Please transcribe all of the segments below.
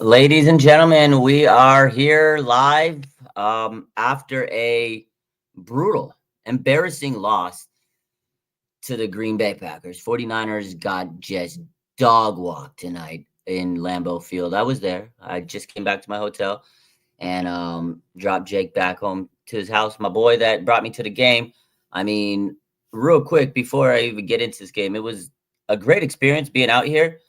Ladies and gentlemen, we are here live after a brutal, embarrassing loss to the Green Bay Packers. 49ers got just dog walked tonight in Lambeau Field. I was there. I just came back to my hotel and dropped Jake back home to his house. My boy that brought me to the game. I mean, real quick, before I even get into this game, it was a great experience being out here,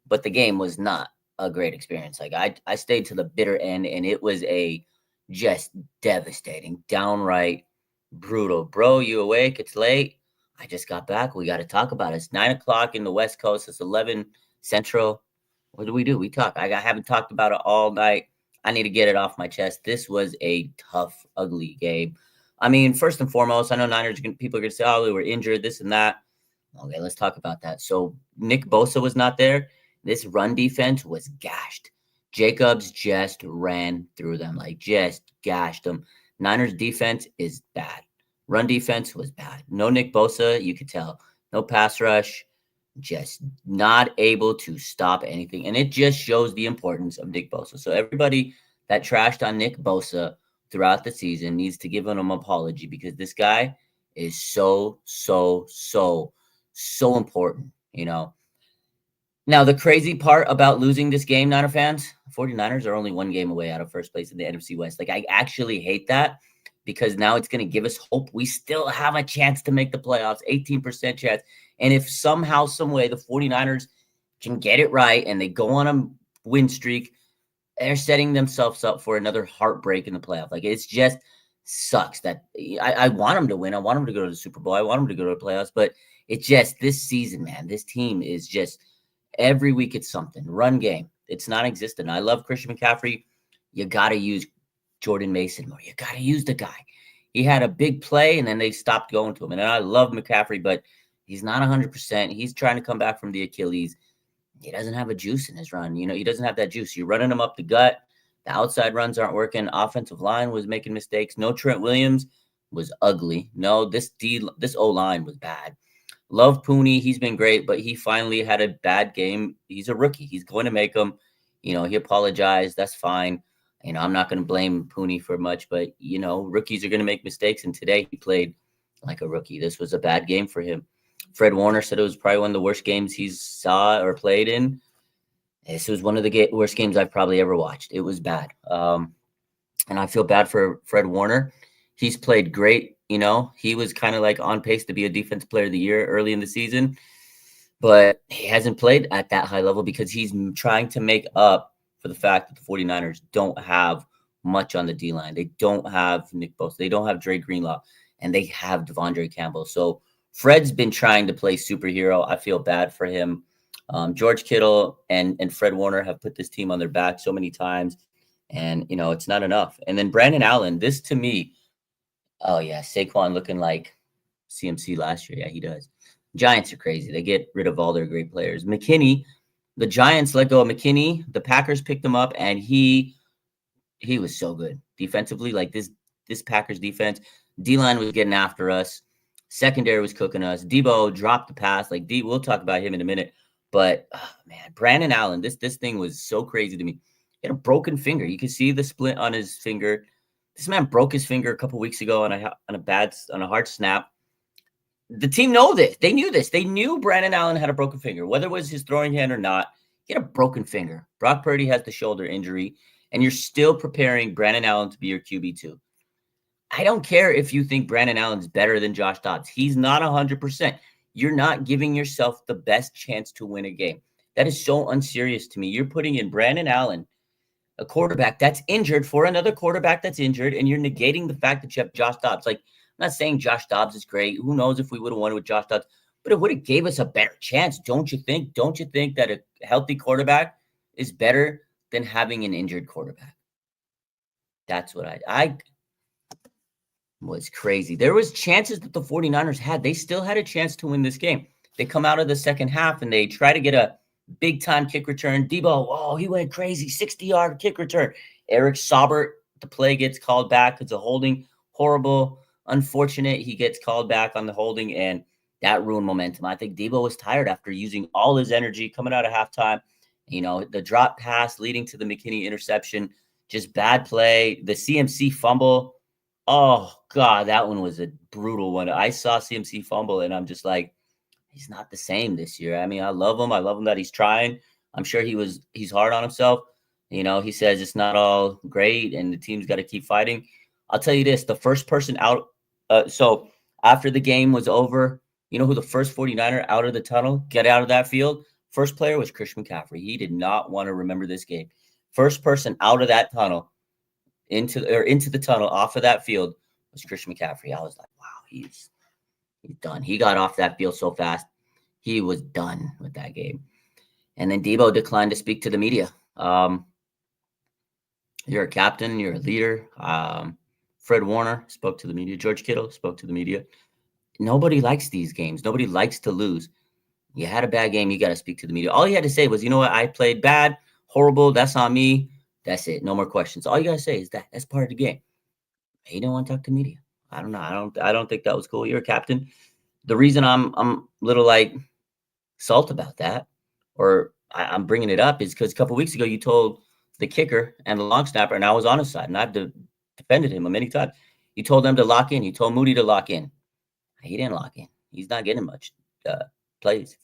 but the game was not a great experience. Like I stayed to the bitter end, and it was a just devastating, downright brutal. Bro, you awake? It's late. I just got back. We got to talk about it. It's 9 o'clock in the West Coast. It's 11 Central. What do? We talk. I haven't talked about it all night. I need to get it off my chest. This was a tough, ugly game. I mean, first and foremost, I know people are going to say, oh, we were injured, this and that. Okay, let's talk about that. So Nick Bosa was not there. This run defense was gashed. Jacobs just ran through them, like just gashed them. Niners defense is bad. Run defense was bad. No Nick Bosa, you could tell. No pass rush. Just not able to stop anything. And it just shows the importance of Nick Bosa. So everybody that trashed on Nick Bosa throughout the season needs to give him an apology because this guy is so important, you know. Now, the crazy part about losing this game, Niner fans, 49ers are only one game away out of first place in the NFC West. Like, I actually hate that because now it's going to give us hope. We still have a chance to make the playoffs, 18% chance. And if somehow, some way, the 49ers can get it right and they go on a win streak, they're setting themselves up for another heartbreak in the playoff. Like, it's just sucks that I want them to win. I want them to go to the Super Bowl. I want them to go to the playoffs. But it just, this season, man, this team is just – every week it's something. Run game, it's non-existent. I love Christian McCaffrey. You got to use Jordan Mason more. You got to use the guy. He had a big play, and then they stopped going to him. And I love McCaffrey, but he's not 100%. He's trying to come back from the Achilles. He doesn't have a juice in his run. You know, he doesn't have that juice. You're running him up the gut. The outside runs aren't working. Offensive line was making mistakes. No Trent Williams was ugly. No, this O-line was bad. Love Pooney. He's been great, but he finally had a bad game. He's a rookie. He's going to make them. You know, he apologized. That's fine. You know, I'm not going to blame Pooney for much, but, you know, rookies are going to make mistakes. And today he played like a rookie. This was a bad game for him. Fred Warner said it was probably one of the worst games he saw or played in. This was one of the worst games I've probably ever watched. It was bad. And I feel bad for Fred Warner. He's played great. You know, he was kind of like on pace to be a defensive player of the year early in the season, but he hasn't played at that high level because he's trying to make up for the fact that the 49ers don't have much on the D-line. They don't have Nick Bosa. They don't have Dre Greenlaw, and they have Devondre Campbell. So Fred's been trying to play superhero. I feel bad for him. George Kittle and Fred Warner have put this team on their back so many times, and, you know, it's not enough. And then Brandon Allen, this to me, oh, yeah, Saquon looking like CMC last year. Yeah, he does. Giants are crazy. They get rid of all their great players. McKinney, the Giants let go of McKinney. The Packers picked him up, and he was so good defensively. Like this Packers defense, D-line was getting after us. Secondary was cooking us. Debo dropped the pass. Like, we'll talk about him in a minute. But, oh, man, Brandon Allen, this thing was so crazy to me. He had a broken finger. You can see the split on his finger. This man broke his finger a couple weeks ago on a hard snap. The team know this. They knew this. They knew Brandon Allen had a broken finger, whether it was his throwing hand or not. He had a broken finger. Brock Purdy has the shoulder injury, and you're still preparing Brandon Allen to be your QB2. I don't care if you think Brandon Allen's better than Josh Dobbs. He's not 100%. You're not giving yourself the best chance to win a game. That is so unserious to me. You're putting in Brandon Allen, a quarterback that's injured, for another quarterback that's injured, and you're negating the fact that you have Josh Dobbs. Like, I'm not saying Josh Dobbs is great. Who knows if we would have won with Josh Dobbs, but it would have gave us a better chance, don't you think? Don't you think that a healthy quarterback is better than having an injured quarterback? That's what I was crazy. There was chances that the 49ers had. They still had a chance to win this game. They come out of the second half and they try to get a big-time kick return. Debo, oh, he went crazy. 60-yard kick return. Eric Saubert, the play gets called back. It's a holding. Horrible. Unfortunate. He gets called back on the holding, and that ruined momentum. I think Debo was tired after using all his energy coming out of halftime. The drop pass leading to the McKinney interception, just bad play. The CMC fumble. Oh, God, that one was a brutal one. I saw CMC fumble, and I'm just like, he's not the same this year. I mean, I love him. I love him that he's trying. I'm sure he's hard on himself. He says it's not all great, and the team's got to keep fighting. I'll tell you this, the first person out. So after the game was over, you know who the first 49er out of the tunnel, get out of that field? First player was Christian McCaffrey. He did not want to remember this game. First person out of that tunnel into the tunnel off of that field was Christian McCaffrey. I was like, wow, he's done. He got off that field so fast. He was done with that game. And then Debo declined to speak to the media. You're a captain. You're a leader. Fred Warner spoke to the media. George Kittle spoke to the media. Nobody likes these games. Nobody likes to lose. You had a bad game. You got to speak to the media. All he had to say was, you know what? I played bad, horrible. That's on me. That's it. No more questions. All you got to say is that. That's part of the game. He didn't want to talk to media. I don't know. I don't think that was cool. You're a captain. The reason I'm a little like salt about that, or I'm bringing it up, is because a couple of weeks ago you told the kicker and the long snapper, and I was on his side, and I've defended him many times. You told them to lock in. You told Moody to lock in. He didn't lock in. He's not getting much plays.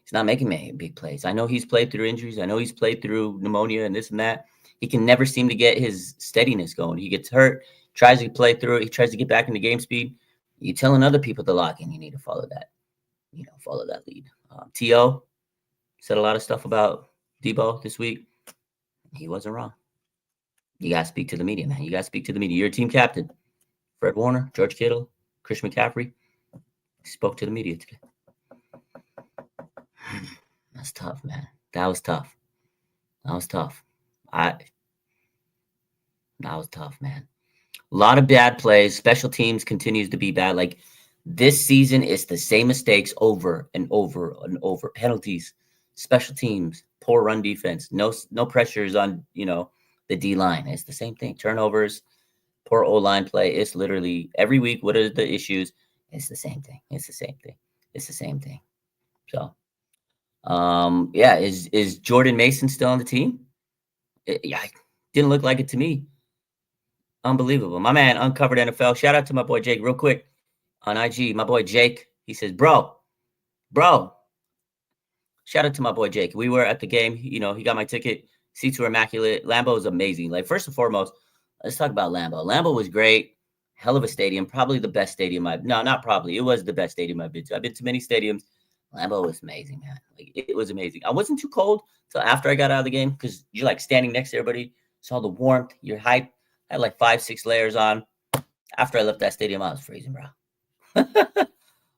He's not making many big plays. I know he's played through injuries. I know he's played through pneumonia and this and that. He can never seem to get his steadiness going. He gets hurt, tries to play through it. He tries to get back into game speed. You're telling other people to lock in. You need to follow that. Follow that lead. T.O. said a lot of stuff about Debo this week. He wasn't wrong. You got to speak to the media, man. You got to speak to the media. You're a team captain. Fred Warner, George Kittle, Christian McCaffrey spoke to the media today. That's tough, man. That was tough. That was tough, man. A lot of bad plays. Special teams continues to be bad. Like this season, it's the same mistakes over and over and over. Penalties, special teams, poor run defense, no pressures on the D line. It's the same thing. Turnovers, poor O line play. It's literally every week. What are the issues? It's the same thing. It's the same thing. So, is Jordan Mason still on the team? Yeah, didn't look like it to me. Unbelievable. My man, Uncovered NFL. Shout out to my boy Jake real quick on IG. My boy Jake, he says, bro. Shout out to my boy Jake. We were at the game. He got my ticket. Seats were immaculate. Lambeau is amazing. Like, first and foremost, let's talk about Lambeau. Lambeau was great. Hell of a stadium. Probably the best stadium not probably. It was the best stadium I've been to. I've been to many stadiums. Lambeau was amazing, man. Like, it was amazing. I wasn't too cold until after I got out of the game because you're like standing next to everybody. Saw the warmth. You're hyped. I had like 5-6 layers on. After I left that stadium, I was freezing, bro.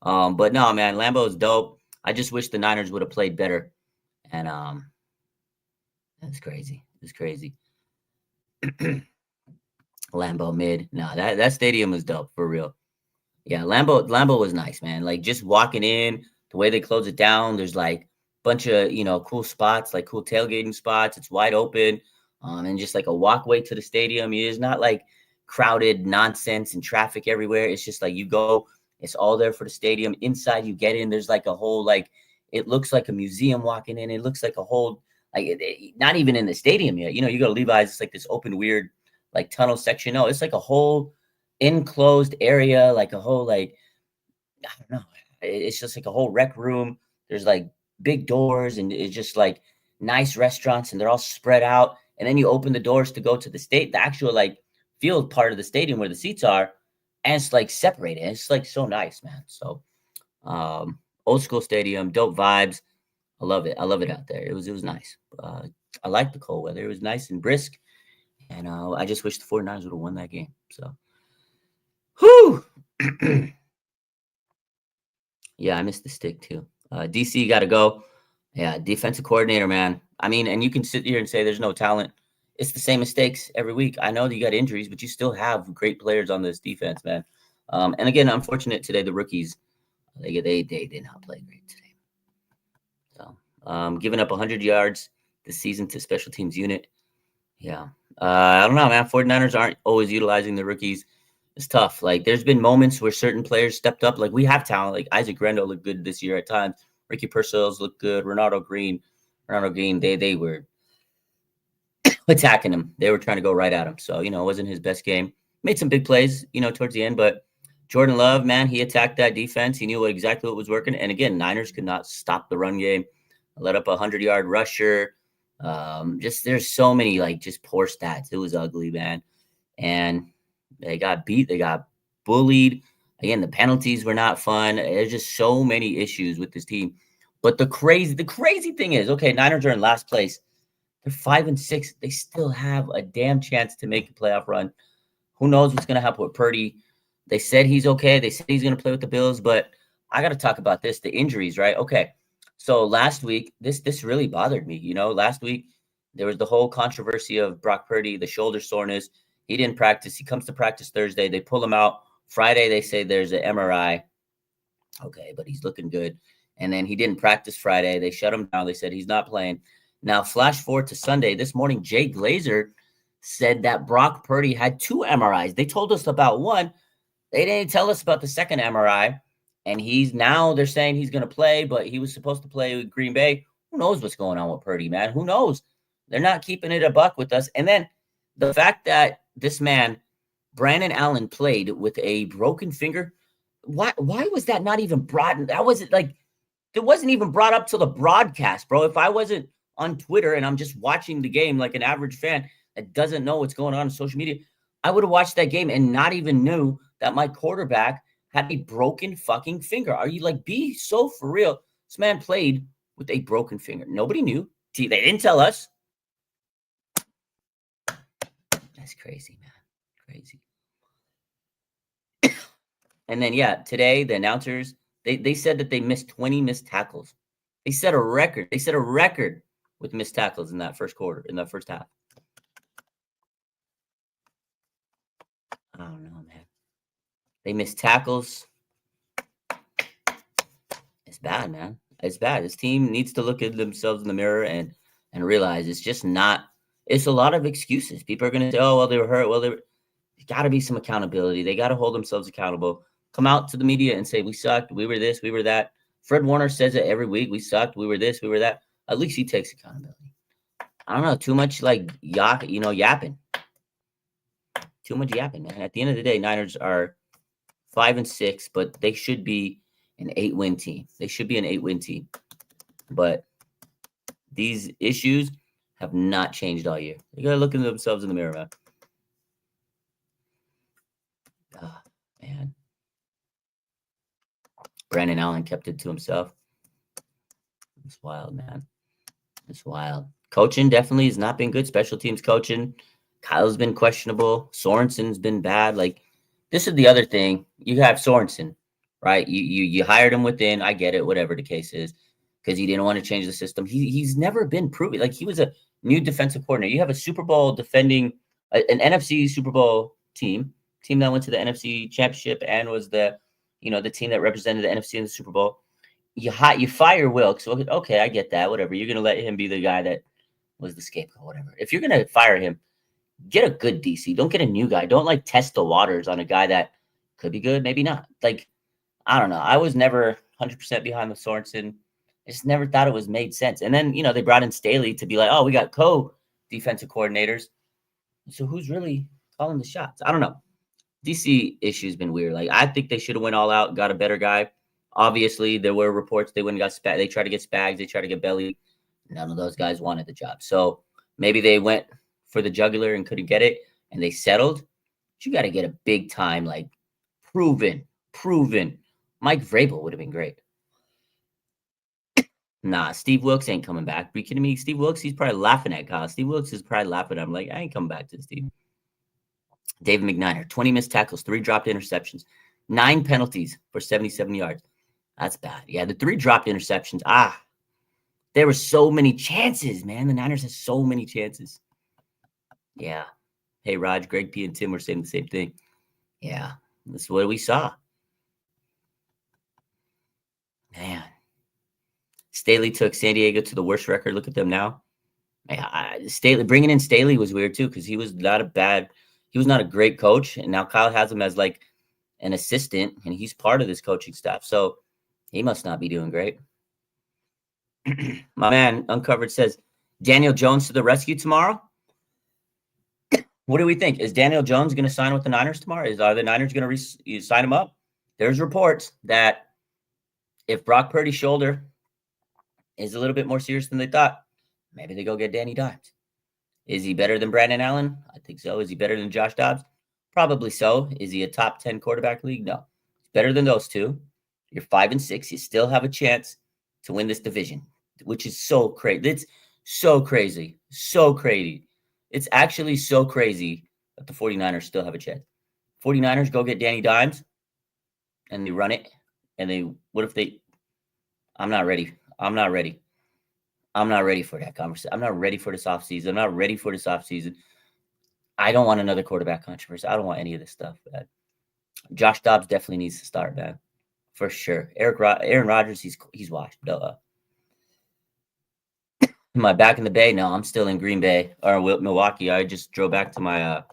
But no, man, Lambeau is dope. I just wish the Niners would have played better. And it's crazy. It's crazy. Lambeau mid. No, that stadium was dope for real. Yeah, Lambeau was nice, man. Like just walking in, the way they close it down, there's like a bunch of cool spots, like cool tailgating spots. It's wide open. And just like a walkway to the stadium. It is not like crowded nonsense and traffic everywhere. It's just like you go, it's all there for the stadium. Inside you get in, there's like a whole, like, it looks like a museum walking in. It looks like a whole, like, not even in the stadium yet. You go to Levi's, it's like this open, weird, like tunnel section. No, it's like a whole enclosed area, like a whole, like, I don't know. It's just like a whole rec room. There's like big doors and it's just like nice restaurants and they're all spread out. And then you open the doors to go to the actual like field part of the stadium where the seats are, and it's like separated. It's like so nice, man. So old school stadium, dope vibes. I love it. I love it out there. It was nice. I like the cold weather. It was nice and brisk. And I just wish the 49ers would have won that game. So whew. Yeah, I missed the stick too. DC got to go. Yeah, defensive coordinator, man. I mean, and you can sit here and say there's no talent. It's the same mistakes every week. I know that you got injuries, but you still have great players on this defense, man. And again, unfortunate today, the rookies, they did not play great today. So giving up 100 yards this season to special teams unit. Yeah. I don't know, man. 49ers aren't always utilizing the rookies. It's tough. Like, there's been moments where certain players stepped up. Like, we have talent. Like, Isaac Grendo looked good this year at times. Ricky Purcell's looked good. Ronaldo Green. Ronald Green, they were attacking him. They were trying to go right at him. So, it wasn't his best game. Made some big plays, towards the end, but Jordan Love, man, he attacked that defense. He knew exactly what was working. And again, Niners could not stop the run game. Let up a 100-yard rusher. Just there's so many just poor stats. It was ugly, man. And they got beat. They got bullied. Again, the penalties were not fun. There's just so many issues with this team. But the crazy thing is, okay, Niners are in last place. They're 5-6. They still have a damn chance to make a playoff run. Who knows what's going to happen with Purdy? They said he's okay. They said he's going to play with the Bills, but I got to talk about this, the injuries, right? Okay. So last week, this really bothered me. Last week, there was the whole controversy of Brock Purdy, the shoulder soreness. He didn't practice. He comes to practice Thursday. They pull him out. Friday, they say there's an MRI. Okay, but he's looking good. And then he didn't practice Friday. They shut him down. They said he's not playing. Now, flash forward to Sunday. This morning, Jay Glazer said that Brock Purdy had 2 MRIs. They told us about one. They didn't tell us about the second MRI. And they're saying he's going to play, but he was supposed to play with Green Bay. Who knows what's going on with Purdy, man? Who knows? They're not keeping it a buck with us. And then the fact that this man, Brandon Allen, played with a broken finger. Why was that not even brought? That wasn't it wasn't even brought up till the broadcast, bro. If I wasn't on Twitter and I'm just watching the game like an average fan that doesn't know what's going on social media, I would have watched that game and not even knew that my quarterback had a broken fucking finger. Are you be so for real? This man played with a broken finger. Nobody knew. They didn't tell us. That's crazy, man. Crazy. And then, today the announcers, they said that they missed 20 missed tackles. They set a record. They set a record with missed tackles in that first quarter, in that first half. I don't know, man. They missed tackles. It's bad, man. It's bad. This team needs to look at themselves in the mirror and realize it's just not. It's a lot of excuses. People are going to say, oh, well, they were hurt. Well, there's got to be some accountability. They got to hold themselves accountable. Come out to the media and say, we sucked. We were this. We were that. Fred Warner says it every week. We sucked. We were this. We were that. At least he takes accountability. I don't know. Too much yapping. Too much yapping, man. At the end of the day, Niners are 5-6, but they should be an 8-win team. They should be an 8-win team. But these issues have not changed all year. They got to look at themselves in the mirror, man. Man. Brandon Allen kept it to himself. It's wild, man. It's wild. Coaching definitely has not been good. Special teams coaching. Kyle's been questionable. Sorensen's been bad. This is the other thing. You have Sorensen, right? You hired him within. I get it, whatever the case is, because he didn't want to change the system. He's never been proven. He was a new defensive coordinator. You have a Super Bowl defending, an NFC Super Bowl team that went to the NFC Championship and was the team that represented the NFC in the Super Bowl. You fire Wilkes. Okay, I get that. Whatever. You're gonna let him be the guy that was the scapegoat. Whatever. If you're gonna fire him, get a good DC. Don't get a new guy. Don't test the waters on a guy that could be good, maybe not. I don't know. I was never 100% behind the Sorensen. I just never thought it was made sense. And then they brought in Staley to be like, oh, we got co-defensive coordinators. So who's really calling the shots? I don't know. DC issue's been weird. I think they should have went all out, got a better guy. Obviously, there were reports they went and got they tried to get Spags, they tried to get Belly. None of those guys wanted the job. So maybe they went for the jugular and couldn't get it, and they settled. But you got to get a big time, proven. Mike Vrabel would have been great. Nah, Steve Wilkes ain't coming back. Are you kidding me? Steve Wilkes, he's probably laughing at Kyle. Steve Wilkes is probably laughing at him I ain't coming back to this team. David McNiner, 20 missed tackles, 3 dropped interceptions, 9 penalties for 77 yards. That's bad. Yeah, the 3 dropped interceptions. There were so many chances, man. The Niners had so many chances. Yeah. Hey, Raj, Greg P, and Tim were saying the same thing. Yeah, that's what we saw. Man. Staley took San Diego to the worst record. Look at them now. Bringing in Staley was weird, too, because he was not a great coach. And now Kyle has him as an assistant, and he's part of this coaching staff. So he must not be doing great. My man Uncovered says, Daniel Jones to the rescue tomorrow. What do we think? Is Daniel Jones going to sign with the Niners tomorrow? Are the Niners going to sign him up? There's reports that if Brock Purdy's shoulder is a little bit more serious than they thought, maybe they go get Danny Dimes. Is he better than Brandon Allen? I think so. Is he better than Josh Dobbs? Probably so. Is he a top 10 quarterback league? No. It's better than those two. You're 5-6. You still have a chance to win this division, which is so crazy. It's so crazy. So crazy. It's actually so crazy that the 49ers still have a chance. 49ers go get Danny Dimes and they run it. And what if they, I'm not ready. I'm not ready for that conversation. I'm not ready for this offseason. I don't want another quarterback controversy. I don't want any of this stuff, man. Josh Dobbs definitely needs to start, man. For sure. Aaron Rodgers, he's washed. Duh. Am I back in the Bay? No, I'm still in Green Bay or Milwaukee. I just drove back to my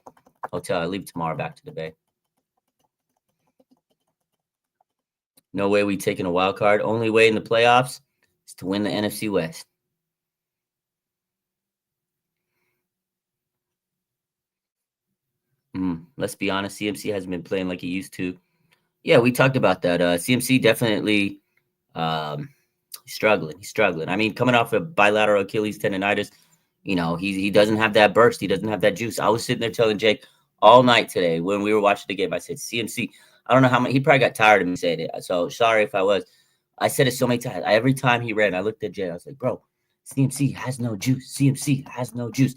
hotel. I leave tomorrow back to the Bay. No way we taking a wild card. Only way in the playoffs is to win the NFC West. Let's be honest. CMC hasn't been playing like he used to. Yeah, we talked about that. CMC definitely struggling. He's struggling. I mean, coming off a bilateral Achilles tendonitis, he doesn't have that burst. He doesn't have that juice. I was sitting there telling Jake all night today when we were watching the game. I said, CMC, I don't know how many. He probably got tired of me saying it. So sorry if I was. I said it so many times. Every time he ran, I looked at Jay. I was like, bro, CMC has no juice. CMC has no juice.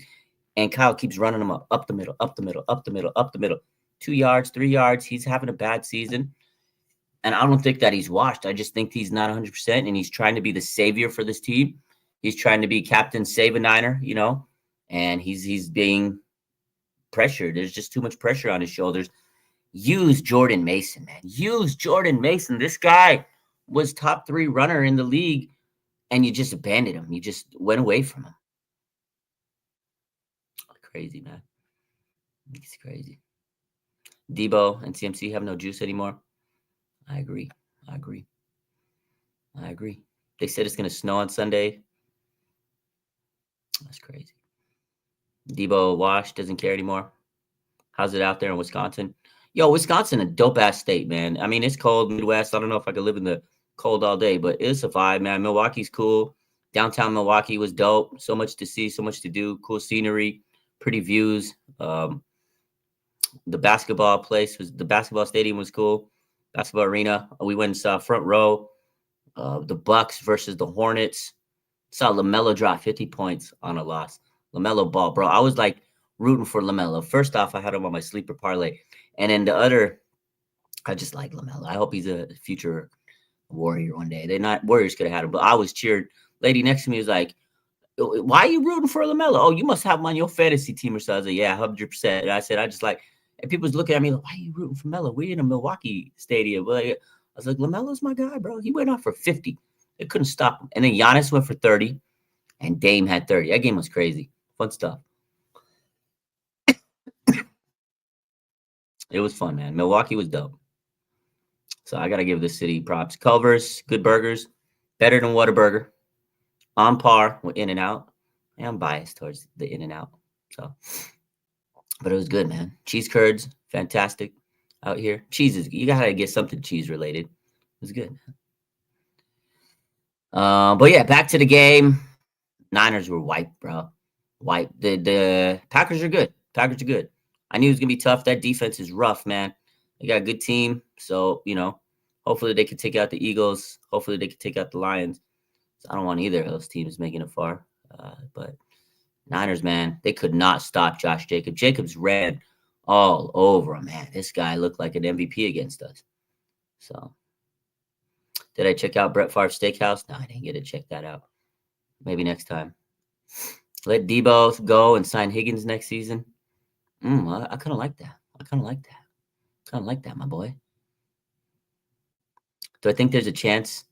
And Kyle keeps running him up the middle, up the middle, up the middle, up the middle. 2 yards, 3 yards. He's having a bad season. And I don't think that he's washed. I just think he's not 100%, and he's trying to be the savior for this team. He's trying to be Captain Save a Niner, and he's being pressured. There's just too much pressure on his shoulders. Use Jordan Mason, man. Use Jordan Mason. This guy was top 3 runner in the league, and you just abandoned him. You just went away from him. Crazy, man. It's crazy. Debo and CMC have no juice anymore. I agree. They said it's going to snow on Sunday. That's crazy. Debo washed, doesn't care anymore. How's it out there in Wisconsin? Yo, Wisconsin, a dope-ass state, man. I mean, it's cold, Midwest. I don't know if I could live in the cold all day, but it's a vibe, man. Milwaukee's cool. Downtown Milwaukee was dope. So much to see, so much to do. Cool scenery, pretty views. The basketball stadium was cool. Basketball arena. We went and saw front row. The Bucks versus the Hornets. Saw LaMelo drop 50 points on a loss. LaMelo ball, bro. I was like rooting for LaMelo. First off, I had him on my sleeper parlay. And then the other, I just like LaMelo. I hope he's a future Warrior one day. Warriors could have had him, but I was cheered. Lady next to me was like, why are you rooting for LaMelo? Oh, you must have him on your fantasy team or something. I was like, yeah, 100%. And I said, I just like, and people was looking at me like, why are you rooting for Melo? We're in a Milwaukee stadium. But I was like, LaMelo's my guy, bro. He went off for 50. They couldn't stop him. And then Giannis went for 30, and Dame had 30. That game was crazy. Fun stuff. It was fun, man. Milwaukee was dope. So I got to give this city props. Culver's, good burgers, better than Whataburger, on par with In-N-Out. I'm biased towards the In-N-Out. So, but it was good, man. Cheese curds, fantastic out here. Cheeses, you got to get something cheese related. It was good. But yeah, back to the game. Niners were wiped, bro. Wiped. The Packers are good. I knew it was going to be tough. That defense is rough, man. They got a good team. So, hopefully they can take out the Eagles. Hopefully they can take out the Lions. I don't want either of those teams making it far. But Niners, man, they could not stop Josh Jacobs. Jacobs ran all over him, man. This guy looked like an MVP against us. So, did I check out Brett Favre's Steakhouse? No, I didn't get to check that out. Maybe next time. Let Debo go and sign Higgins next season. I kind of like that. My boy. Do I think there's a chance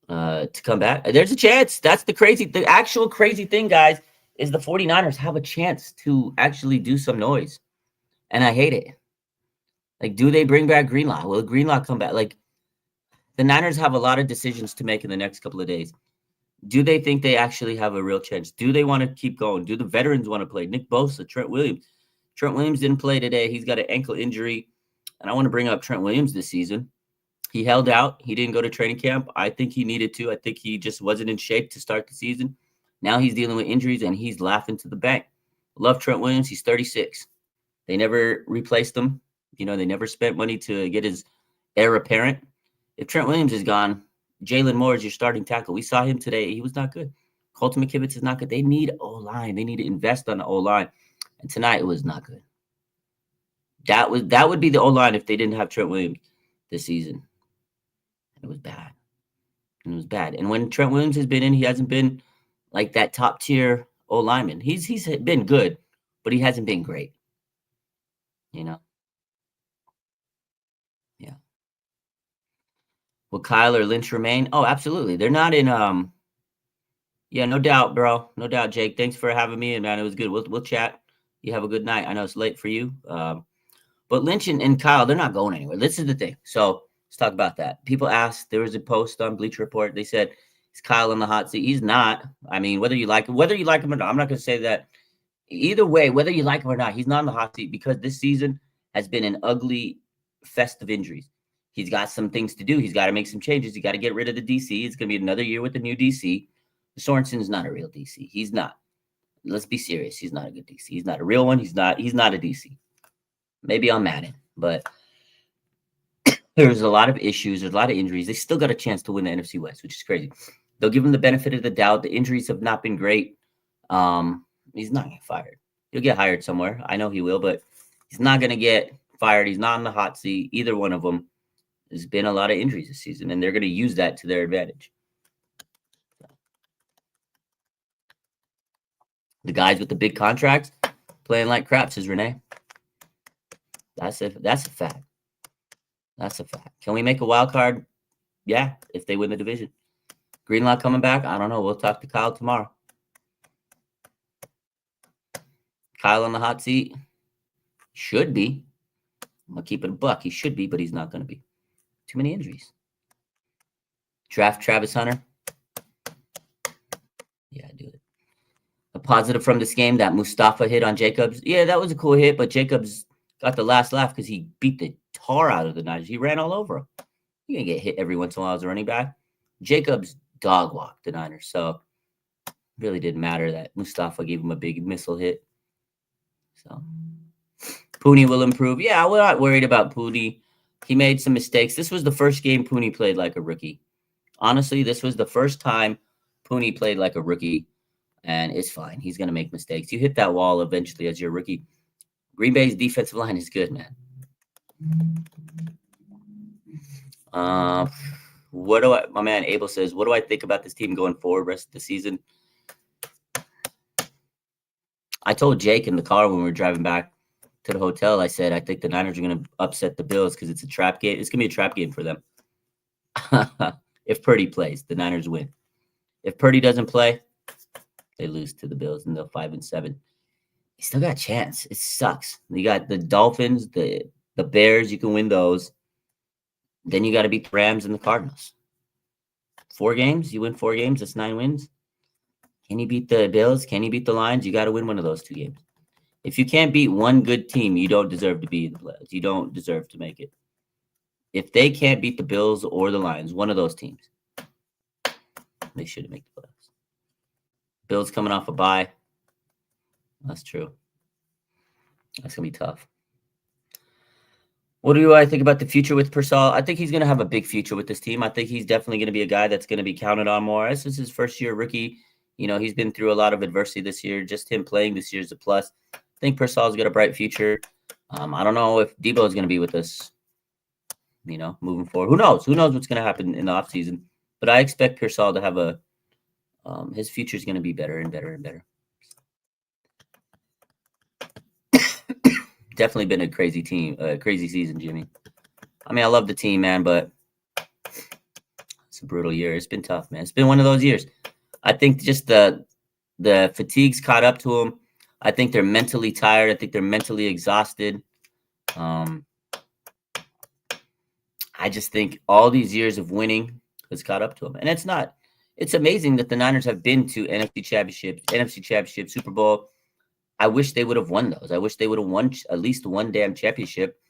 to come back? There's a chance. That's the actual crazy thing, guys, is the 49ers have a chance to actually do some noise. And I hate it. Like, do they bring back Greenlaw? Will Greenlaw come back? Like, the Niners have a lot of decisions to make in the next couple of days. Do they think they actually have a real chance? Do they want to keep going? Do the veterans want to play? Nick Bosa, Trent Williams. Trent Williams didn't play today. He's got an ankle injury. And I want to bring up Trent Williams this season. He held out. He didn't go to training camp. I think he needed to. I think he just wasn't in shape to start the season. Now he's dealing with injuries, and he's laughing to the bank. Love Trent Williams. He's 36. They never replaced him. They never spent money to get his heir apparent. If Trent Williams is gone, Jalen Moore is your starting tackle. We saw him today. He was not good. Colton McKivitz is not good. They need O-line. They need to invest on the O-line. And tonight it was not good. That would be the O-line if they didn't have Trent Williams this season. It was bad. It was bad. And when Trent Williams has been in, he hasn't been like that top tier O-lineman. He's been good, but he hasn't been great. Yeah. Will Kyle or Lynch remain? Oh, absolutely. They're not in yeah, no doubt, bro. No doubt, Jake. Thanks for having me, and man, it was good. We'll chat. You have a good night. I know it's late for you. But Lynch and Kyle, they're not going anywhere. This is the thing. So let's talk about that. People asked, there was a post on Bleacher Report. They said, is Kyle in the hot seat? He's not. I mean, whether you like him or not, I'm not going to say that. Either way, whether you like him or not, he's not in the hot seat because this season has been an ugly fest of injuries. He's got some things to do. He's got to make some changes. He got to get rid of the DC. It's going to be another year with the new DC. Sorensen's not a real DC. He's not. Let's be serious. He's not a good DC. He's not a real one. He's not a DC. Maybe on Madden, but there's a lot of issues. There's a lot of injuries. They still got a chance to win the NFC West, which is crazy. They'll give him the benefit of the doubt. The injuries have not been great. He's not getting fired. He'll get hired somewhere. I know he will, but he's not going to get fired. He's not in the hot seat. Either one of them. There's been a lot of injuries this season, and they're going to use that to their advantage. The guys with the big contracts playing like crap, says Renee. That's a fact. That's a fact. Can we make a wild card? Yeah, if they win the division. Greenlaw coming back? I don't know. We'll talk to Kyle tomorrow. Kyle on the hot seat? Should be. I'm going to keep it a buck. He should be, but he's not going to be. Too many injuries. Draft Travis Hunter? Yeah, do it. A positive from this game, that Mustafa hit on Jacobs. Yeah, that was a cool hit, but Jacobs got the last laugh because he beat the tar out of the Niners. He ran all over him. You're going to get hit every once in a while as a running back. Jacobs dog walked the Niners, so it really didn't matter that Mustafa gave him a big missile hit. So Pooney will improve. Yeah, we're not worried about Pooney. He made some mistakes. This was the first game Pooney played like a rookie. Honestly, this was the first time Pooney played like a rookie, and it's fine. He's going to make mistakes. You hit that wall eventually as your rookie. Green Bay's defensive line is good, man. My man Abel says, what do I think about this team going forward rest of the season? I told Jake in the car when we were driving back to the hotel, I said, I think the Niners are going to upset the Bills because it's a trap game. It's going to be a trap game for them. If Purdy plays, the Niners win. If Purdy doesn't play, they lose to the Bills and they're 5-7. They still got a chance. It sucks. You got the Dolphins, the Bears. You can win those. Then you got to beat the Rams and the Cardinals. 4 games. You win 4 games. That's 9 wins. Can you beat the Bills? Can you beat the Lions? You got to win one of those 2 games. If you can't beat one good team, you don't deserve to be in the playoffs. You don't deserve to make it. If they can't beat the Bills or the Lions, one of those teams, they shouldn't make the playoffs. Bills coming off a bye. That's true. That's going to be tough. What do I think about the future with Purcell? I think he's going to have a big future with this team. I think he's definitely going to be a guy that's going to be counted on more. This is his first year rookie. He's been through a lot of adversity this year. Just him playing this year is a plus. I think Purcell's got a bright future. I don't know if Debo is going to be with us, moving forward. Who knows? Who knows what's going to happen in the offseason? But I expect Purcell to have his future is going to be better and better and better. Definitely been a crazy season, Jimmy. I mean, I love the team, man, but it's a brutal year. It's been tough, man. It's been one of those years. I think just the fatigue's caught up to them. I think they're mentally tired. I think they're mentally exhausted. I just think all these years of winning has caught up to them. And it's not, It's amazing that the Niners have been to NFC Championship, Super Bowl. I wish they would have won those. I wish they would have won at least one damn championship.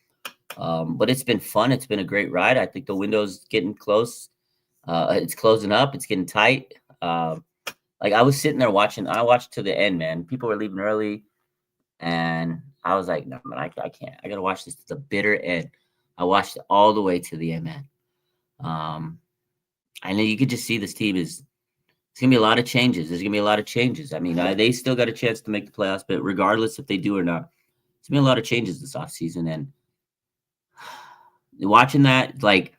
But it's been fun. It's been a great ride. I think the window's getting close. It's closing up. It's getting tight. Like I was sitting there watching. I watched to the end, man. People were leaving early, and I was like, no, man, I can't. I gotta watch this to the bitter end. I watched it all the way to the end, man. I know you could just see this team is. It's gonna be a lot of changes. There's gonna be a lot of changes. I mean, they still got a chance to make the playoffs, but regardless if they do or not, it's gonna be a lot of changes this offseason. And watching that, like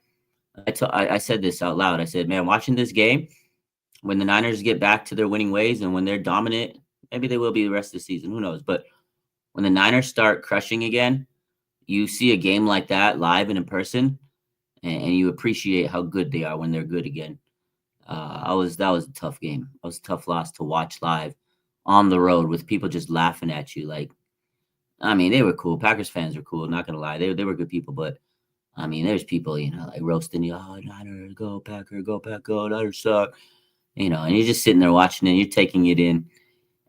I said this out loud. I said, man, watching this game, when the Niners get back to their winning ways and when they're dominant, maybe they will be the rest of the season. Who knows? But when the Niners start crushing again, you see a game like that live and in person, and you appreciate how good they are when they're good again. That was a tough game. It was a tough loss to watch live on the road with people just laughing at you. Like, I mean, they were cool. Packers fans were cool. Not gonna lie, they were good people. But I mean, there's people, like roasting you. Oh, Niners, go Packer, go Pack, go Niners suck. And you're just sitting there watching it. You're taking it in,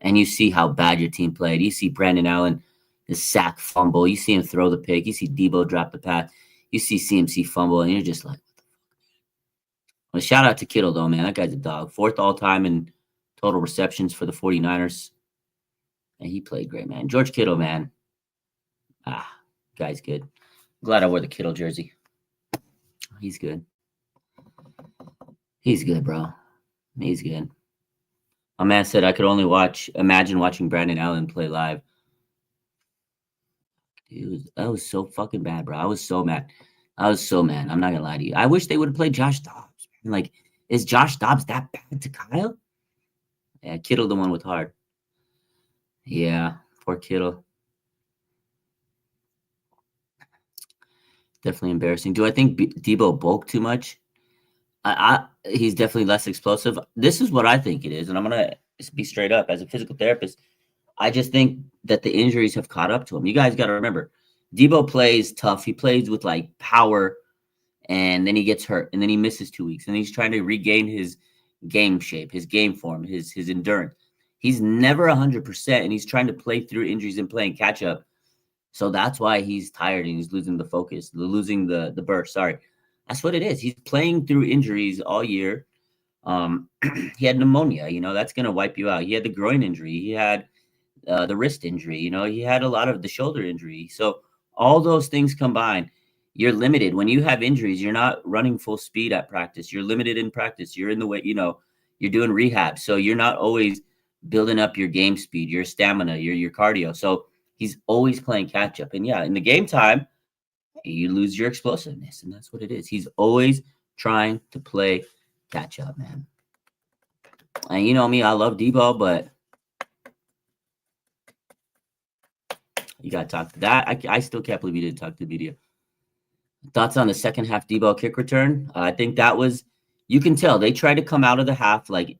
and you see how bad your team played. You see Brandon Allen, the sack fumble. You see him throw the pick. You see Debo drop the pass. You see CMC fumble, and you're just like, well, shout out to Kittle, though, man. That guy's a dog. 4th all-time in total receptions for the 49ers. And he played great, man. George Kittle, man. Guy's good. Glad I wore the Kittle jersey. He's good. He's good, bro. He's good. A man said I could only imagine watching Brandon Allen play live. Dude, that was so fucking bad, bro. I was so mad. I'm not going to lie to you. I wish they would have played Josh Dobbs. Like, is Josh Dobbs that bad to Kyle? Yeah, Kittle the one with heart. Yeah, poor Kittle. Definitely embarrassing. Do I think Debo bulked too much? He's definitely less explosive. This is what I think it is, and I'm gonna be straight up. As a physical therapist, I just think that the injuries have caught up to him. You guys got to remember, Debo plays tough. He plays with like power. And then he gets hurt, and then he misses 2 weeks, and he's trying to regain his game shape, his game form, his endurance. He's never 100%, and he's trying to play through injuries and playing catch up. So that's why he's tired and he's losing the focus, losing the burst. Sorry, that's what it is. He's playing through injuries all year. He had pneumonia. That's gonna wipe you out. He had the groin injury. He had the wrist injury. He had a lot of the shoulder injury. So all those things combined. You're limited. When you have injuries, you're not running full speed at practice. You're limited in practice. You're in the way, you're doing rehab. So you're not always building up your game speed, your stamina, your cardio. So he's always playing catch up. And yeah, in the game time, you lose your explosiveness. And that's what it is. He's always trying to play catch up, man. And you know me, I love Debo, but you got to talk to that. I still can't believe you didn't talk to the media. Thoughts on the second half Debo kick return? I think that was, you can tell they tried to come out of the half like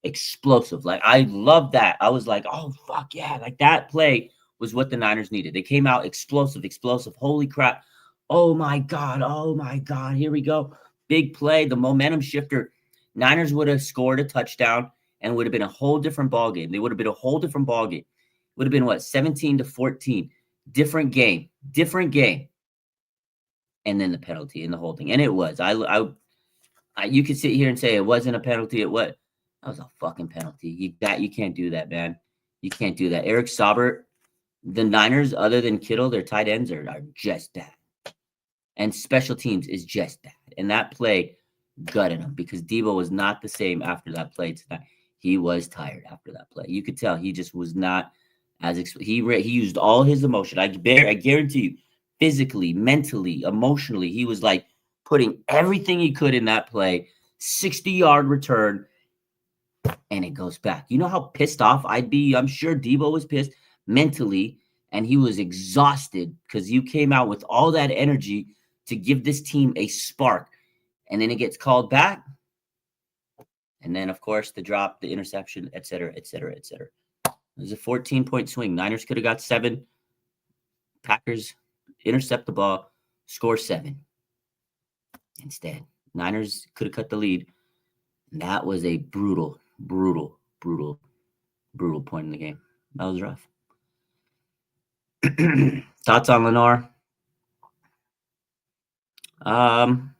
explosive. Like, I love that. I was like, oh, fuck yeah. Like, that play was what the Niners needed. They came out explosive. Holy crap. Oh, my God. Here we go. Big play. The momentum shifter. Niners would have scored a touchdown and would have been a whole different ball game. They would have been a whole different ball game. Would have been, 17-14. Different game. And then the penalty and the holding. And it was. You could sit here and say it wasn't a penalty. That was a fucking penalty. You can't do that, man. You can't do that. Eric Saubert, the Niners, other than Kittle, their tight ends are just bad. And special teams is just bad. And that play gutted him because Debo was not the same after that play tonight. He was tired after that play. You could tell he just was not as he used all his emotion. I guarantee you, physically, mentally, emotionally, he was like putting everything he could in that play. 60-yard return, and it goes back. You know how pissed off I'd be? I'm sure Debo was pissed mentally, and he was exhausted because you came out with all that energy to give this team a spark, and then it gets called back. And then, of course, the drop, the interception, et cetera, et cetera, et cetera. It was a 14-point swing. Niners could have got 7. Packers intercept the ball, score 7. Instead, Niners could have cut the lead. That was a brutal, brutal, brutal, brutal point in the game. That was rough. Thoughts on Lenore? Um,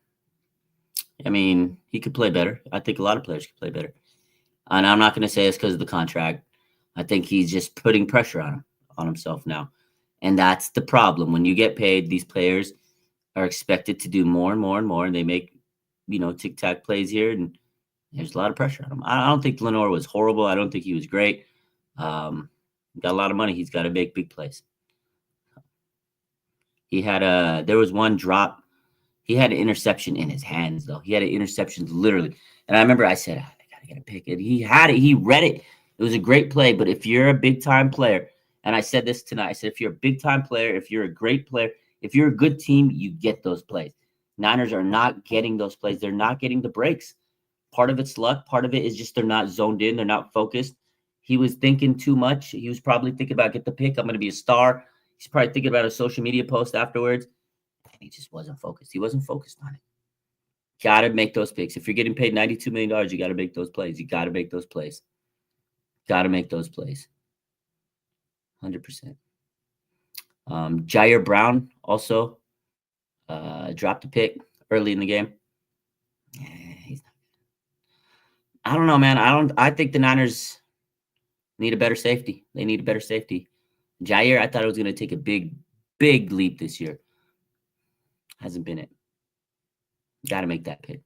I mean, he could play better. I think a lot of players could play better. And I'm not going to say it's because of the contract. I think he's just putting pressure on himself now. And that's the problem. When you get paid, these players are expected to do more and more and more, and they make, tic tac plays here, and there's a lot of pressure on him. I don't think Lenore was horrible. I don't think he was great. Got a lot of money. He's got to make big plays. There was one drop. He had an interception in his hands, though. He had an interception literally. And I remember I said, I got to get a pick. And he had it. He read it. It was a great play. But if you're a big time player, and I said this tonight, I said, if you're a big time player, if you're a great player, if you're a good team, you get those plays. Niners are not getting those plays. They're not getting the breaks. Part of it's luck. Part of it is just they're not zoned in. They're not focused. He was thinking too much. He was probably thinking about get the pick. I'm going to be a star. He's probably thinking about a social media post afterwards. And he just wasn't focused. He wasn't focused on it. Got to make those picks. If you're getting paid $92 million, you got to make those plays. You got to make those plays. Got to make those plays. 100%. Jair Brown also dropped a pick early in the game. I don't know, man. I think the Niners need a better safety. They need a better safety. Jair, I thought it was going to take a big, big leap this year. Hasn't been it. Got to make that pick.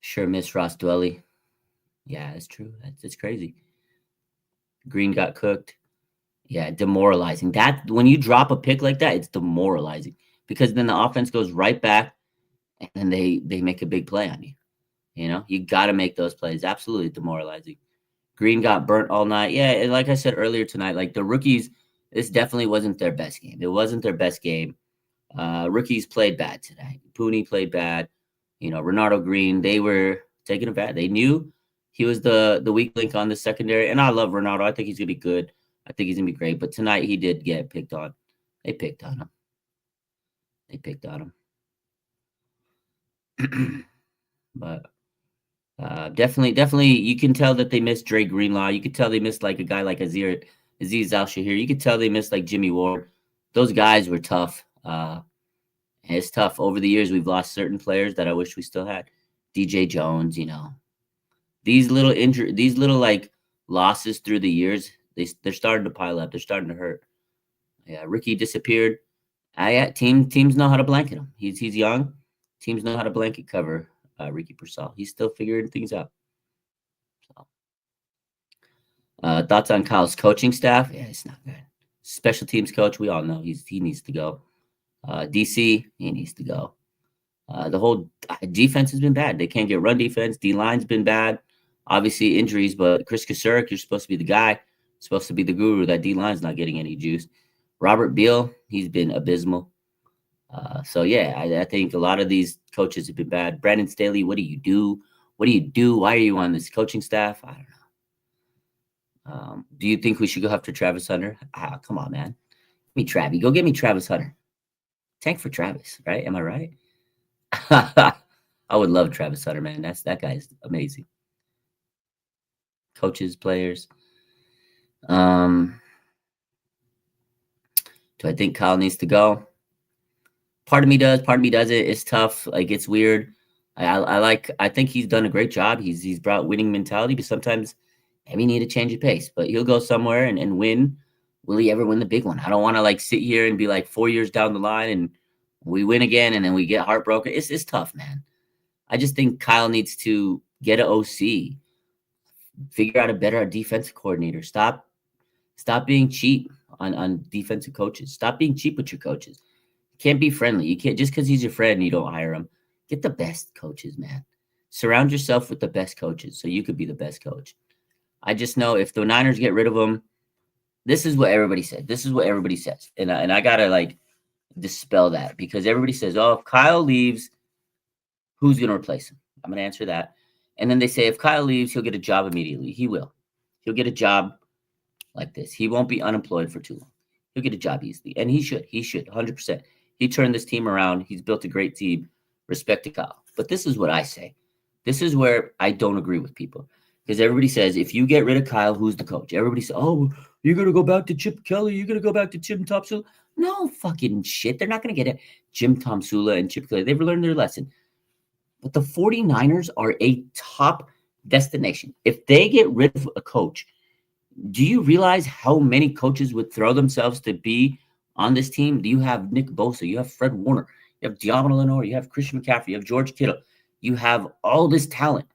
Sure miss Ross Dwelly. Yeah, that's true. That's crazy. Green got cooked. Yeah, demoralizing. That when you drop a pick like that, it's demoralizing because then the offense goes right back and then they make a big play on you. You got to make those plays. Absolutely demoralizing. Green got burnt all night. Yeah, like I said earlier tonight, like the rookies, this definitely wasn't their best game. It wasn't their best game. Rookies played bad tonight. Pooney played bad. Renardo Green, they were taking advantage. They knew he was the weak link on the secondary. And I love Renardo. I think he's going to be good. I think he's going to be great. But tonight he did get picked on. They picked on him. But definitely, you can tell that they missed Dre Greenlaw. You could tell they missed like a guy like Aziz Al-Shahir. You could tell they missed like Jimmy Ward. Those guys were tough. It's tough. Over the years, we've lost certain players that I wish we still had. DJ Jones, these little like losses through the years, they're starting to pile up. They're starting to hurt. Yeah, Ricky disappeared. Yeah, teams know how to blanket him. He's young. Teams know how to blanket cover Ricky Purcell. He's still figuring things out. So, thoughts on Kyle's coaching staff? Yeah, it's not good. Special teams coach, we all know he needs to go. DC, he needs to go. The whole defense has been bad. They can't get run defense. D-line's been bad. Obviously injuries, but Chris Kasurek, you're supposed to be the guy, supposed to be the guru. That D-line's not getting any juice. Robert Beal, he's been abysmal. So, yeah, I think a lot of these coaches have been bad. Brandon Staley, what do you do? What do you do? Why are you on this coaching staff? I don't know. Do you think we should go after Travis Hunter? Come on, man. Give me Travis. Go get me Travis Hunter. Tank for Travis, right? Am I right? I would love Travis Hunter, man. That guy's amazing. Coaches, players. Do I think Kyle needs to go? Part of me does. Part of me doesn't. It's tough. Like it's weird. I think he's done a great job. He's brought winning mentality, but sometimes maybe need to change of pace. But he'll go somewhere and win. Will he ever win the big one? I don't want to like sit here and be like 4 years down the line and we win again and then we get heartbroken. It's tough, man. I just think Kyle needs to get an OC, figure out a better defensive coordinator. Stop being cheap on defensive coaches. Stop being cheap with your coaches. You can't be friendly. You can't just because he's your friend and you don't hire him. Get the best coaches, man. Surround yourself with the best coaches so you could be the best coach. I just know if the Niners get rid of him, this is what everybody said. This is what everybody says. And I got to like dispel that because everybody says, oh, if Kyle leaves, who's going to replace him? I'm going to answer that. And then they say, if Kyle leaves, he'll get a job immediately. He will. He'll get a job like this. He won't be unemployed for too long. He'll get a job easily. And he should. 100%. He turned this team around. He's built a great team. Respect to Kyle. But this is what I say. This is where I don't agree with people. Because everybody says, if you get rid of Kyle, who's the coach? Everybody says, oh, you're going to go back to Chip Kelly. You're going to go back to Jim Tomsula. No fucking shit. They're not going to get it. Jim Tomsula and Chip Kelly. They've learned their lesson. But the 49ers are a top destination. If they get rid of a coach, do you realize how many coaches would throw themselves to be on this team? You have Nick Bosa. You have Fred Warner. You have Diablo Lenore. You have Christian McCaffrey. You have George Kittle. You have all this talent.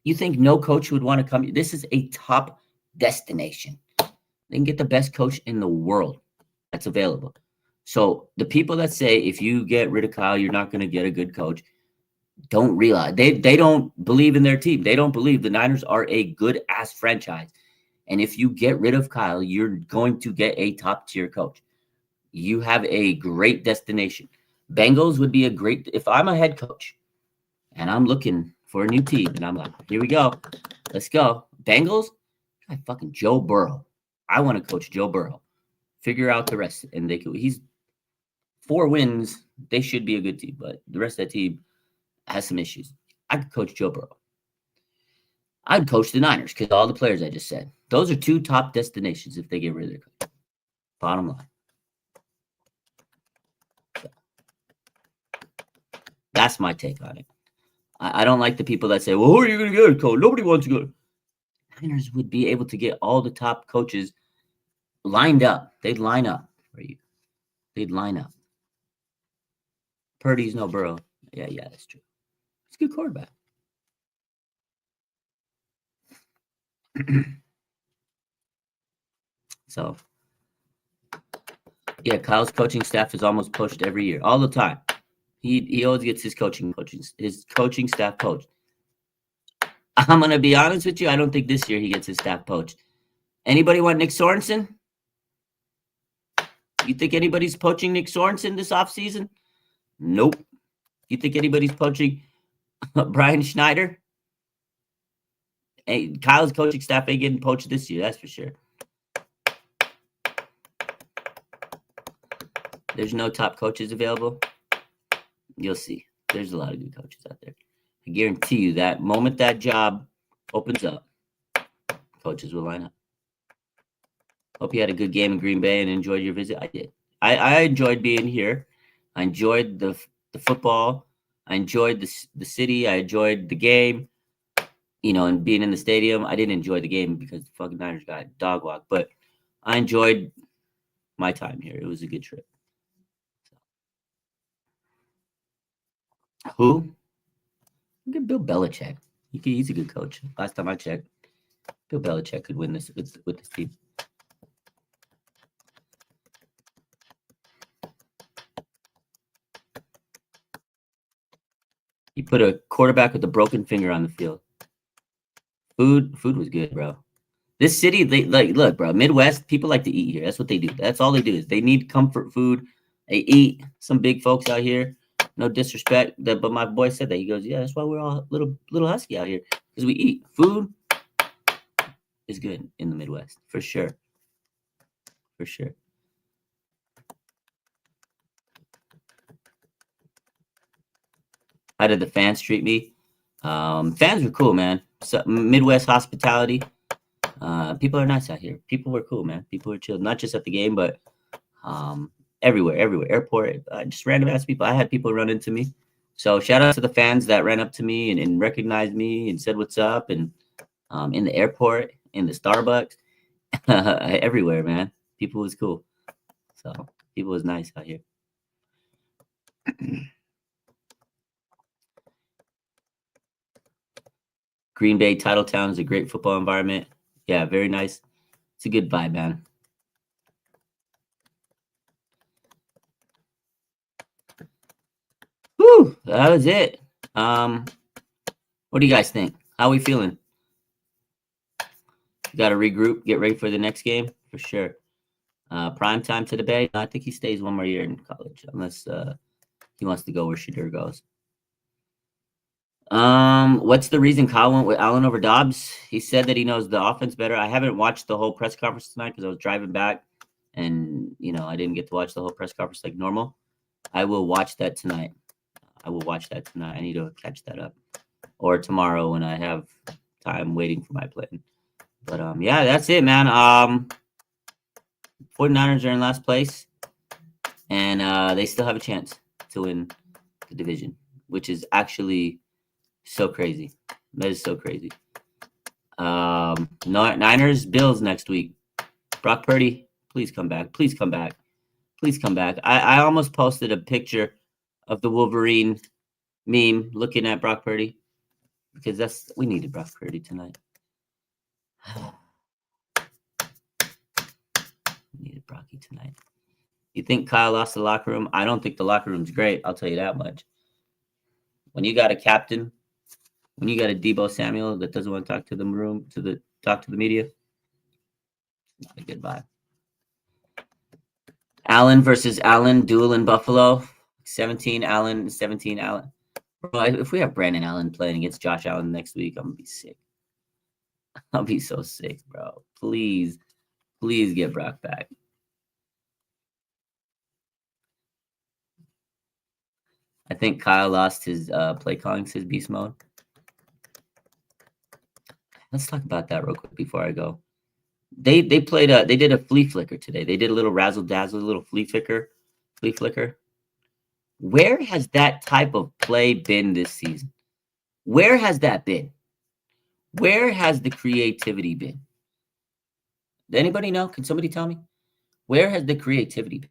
You think no coach would want to come? This is a top destination. They can get the best coach in the world that's available. So the people that say if you get rid of Kyle, you're not going to get a good coach, don't realize they don't believe in their team. They don't believe the Niners are a good ass franchise. And if you get rid of Kyle, you're going to get a top tier coach. You have a great destination. Bengals would be a great, if I'm a head coach and I'm looking for a new team and I'm like, here we go. Let's go. Bengals, I fucking Joe Burrow. I want to coach Joe Burrow. Figure out the rest. And he's 4 wins. They should be a good team, but the rest of that team has some issues. I could coach Joe Burrow. I'd coach the Niners because all the players I just said. Those are 2 top destinations if they get rid of their coach. Bottom line. So, that's my take on it. I don't like the people that say, well, who are you going to get, coach? Nobody wants to go. Niners would be able to get all the top coaches lined up. They'd line up for you. They'd line up. Purdy's no Burrow. Yeah, that's true. He's a good quarterback. So, yeah, Kyle's coaching staff is almost poached every year, all the time. He always gets his coaching staff poached. I'm going to be honest with you. I don't think this year he gets his staff poached. Anybody want Nick Sorensen? You think anybody's poaching Nick Sorensen this offseason? Nope. You think anybody's poaching Brian Schneider? Hey, Kyle's coaching staff ain't getting poached this year, that's for sure. There's no top coaches available. You'll see. There's a lot of good coaches out there. I guarantee you that moment that job opens up, coaches will line up. Hope you had a good game in Green Bay and enjoyed your visit. I did. I enjoyed being here. I enjoyed the football. I enjoyed the city. I enjoyed the game. And being in the stadium. I didn't enjoy the game because the fucking Niners got dog walk, but I enjoyed my time here. It was a good trip. Who? Look at Bill Belichick. He's a good coach. Last time I checked, Bill Belichick could win this with this team. He put a quarterback with a broken finger on the field. Food was good, bro. This city, look, bro, Midwest, people like to eat here. That's what they do. That's all they do is they need comfort food. They eat. Some big folks out here. No disrespect, but my boy said that. He goes, yeah, that's why we're all little husky out here, because we eat. Food is good in the Midwest, for sure. For sure. How did the fans treat me? Fans were cool, man. So, Midwest hospitality. People are nice out here. People were cool, man. People were chill, not just at the game, but everywhere. Airport, just random ass people. I had people run into me. So shout out to the fans that ran up to me and recognized me and said what's up, and in the airport, in the Starbucks, everywhere, man. People was cool. So people was nice out here. Green Bay, Titletown is a great football environment. Yeah, very nice. It's a good vibe, man. Whew, that was it. What do you guys think? How are we feeling? Got to regroup, get ready for the next game for sure. Prime time to the Bay. I think he stays one more year in college, unless he wants to go where Shadur goes. What's the reason Kyle went with Allen over Dobbs? He said that he knows the offense better. I haven't watched the whole press conference tonight because I was driving back, and I didn't get to watch the whole press conference like normal. I will watch that tonight. I will watch that tonight. I need to catch that up. Or tomorrow when I have time waiting for my plane. But yeah, that's it, man. 49ers are in last place, and they still have a chance to win the division, which is actually so crazy. That is so crazy. Niners, Bills next week. Brock Purdy, please come back. Please come back. Please come back. I almost posted a picture of the Wolverine meme looking at Brock Purdy because we needed Brock Purdy tonight. We needed Brocky tonight. You think Kyle lost the locker room? I don't think the locker room's great. I'll tell you that much. When you got a captain, when you got a Debo Samuel that doesn't want to talk to the room, talk to the media, not a good vibe. Allen versus Allen, duel in Buffalo. 17 Allen, 17 Allen. Bro, if we have Brandon Allen playing against Josh Allen next week, I'm going to be sick. I'll be so sick, bro. Please get Brock back. I think Kyle lost his play calling, his beast mode. Let's talk about that real quick before I go. They played they did a flea flicker today. They did a little razzle dazzle, a little flea flicker. Where has that type of play been this season? Where has that been? Where has the creativity been? Does anybody know? Can somebody tell me? Where has the creativity been?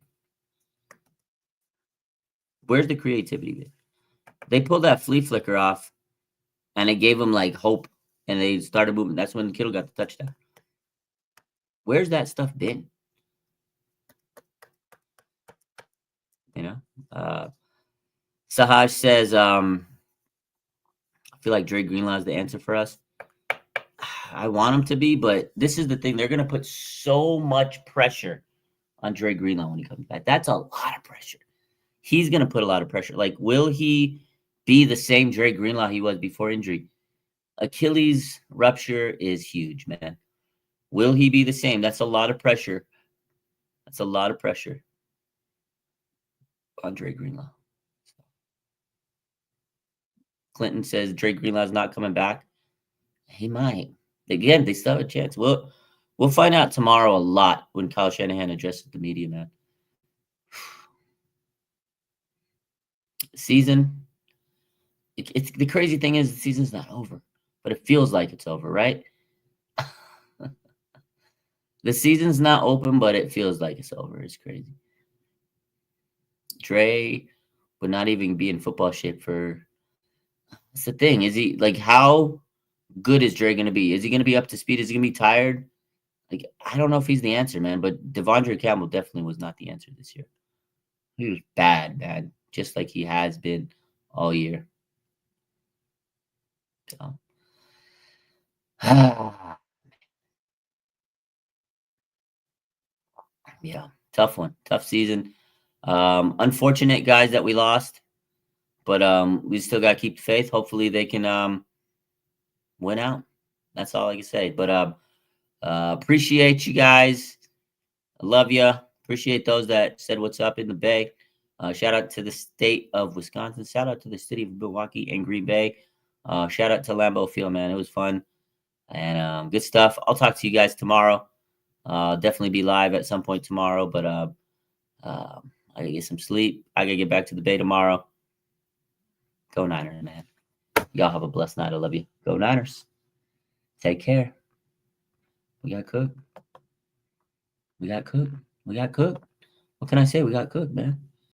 Where's the creativity been? They pulled that flea flicker off, and it gave them like hope, and they started moving. That's when Kittle got the touchdown. Where's that stuff been? You know, Sahaj says, I feel like Dre Greenlaw is the answer for us. I want him to be, but this is the thing. They're going to put so much pressure on Dre Greenlaw when he comes back. That's a lot of pressure. He's going to put a lot of pressure. Like, will he be the same Dre Greenlaw he was before injury? Achilles rupture is huge, man. Will he be the same? That's a lot of pressure. That's a lot of pressure on Dre Greenlaw. Clinton says Dre Greenlaw's not coming back. He might. Again, they still have a chance. We'll find out tomorrow a lot when Kyle Shanahan addresses the media, man. Season. It's the crazy thing is the season's not over, but it feels like it's over, right? The season's not open, but it feels like it's over. It's crazy. Dre would not even be in football shape for. That's the thing. Is he like how good is Dre going to be? Is he going to be up to speed? Is he going to be tired? Like, I don't know if he's the answer, man, but Devondre Campbell definitely was not the answer this year. He was bad, just like he has been all year. So. Yeah, tough one. Tough season. Unfortunate guys that we lost, but we still got to keep the faith. Hopefully they can win out. That's all I can say. But appreciate you guys. I love you. Appreciate those that said what's up in the Bay. Shout out to the state of Wisconsin. Shout out to the city of Milwaukee and Green Bay. Shout out to Lambeau Field, man. It was fun and good stuff. I'll talk to you guys tomorrow. Definitely be live at some point tomorrow, but I gotta get some sleep. I gotta get back to the Bay tomorrow. Go Niners, man. Y'all have a blessed night. I love you. Go Niners. Take care. We got cooked. We got cooked. What can I say? We got cooked, man.